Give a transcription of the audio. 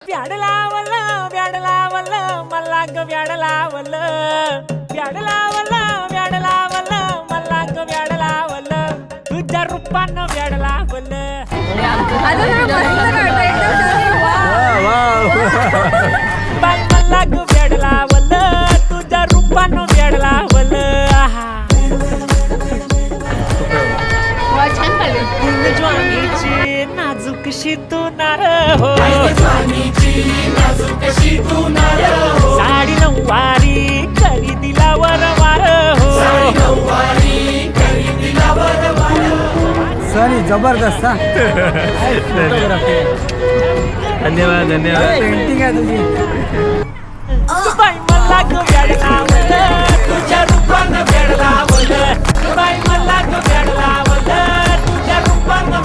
Pad लावलं pad लावलं मला ग प्याड लावलं प्याड लावलं प्याड लावलं मला ग प्याड लावलं तुझ्या रूपानं प्याड लावलं बाई मला ग प्याड लावलं तुझ्या रूपानं प्याड लावलं ज्वानीची नाजूकशी तू नार हो साडी नऊवारी करी दिला वरवार हो सनी जबरदस्त हा. धन्यवाद धन्यवाद. पेंटिंग आहे तुझी. बाई मला ग प्याड लावलं तुझ्या रूपानं प्याड लावलं बाई मला ग प्याड लावलं तुझ्या रूपानं